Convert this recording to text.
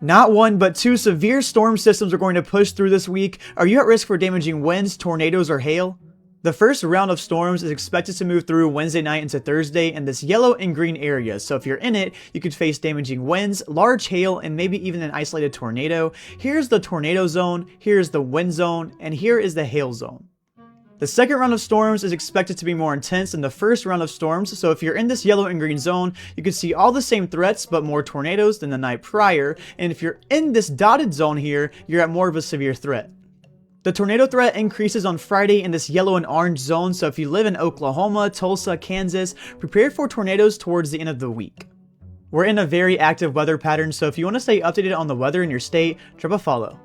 Not one, but two severe storm systems are going to push through this week. Are you at risk for damaging winds, tornadoes, or hail? The first round of storms is expected to move through Wednesday night into Thursday in this yellow and green area, so if you're in it, you could face damaging winds, large hail, and maybe even an isolated tornado. Here's the tornado zone, here's the wind zone, and here is the hail zone. The second round of storms is expected to be more intense than the first round of storms, so if you're in this yellow and green zone, you can see all the same threats but more tornadoes than the night prior, and if you're in this dotted zone here, you're at more of a severe threat. The tornado threat increases on Friday in this yellow and orange zone, so if you live in Oklahoma, Tulsa, Kansas, prepare for tornadoes towards the end of the week. We're in a very active weather pattern, so if you want to stay updated on the weather in your state, drop a follow.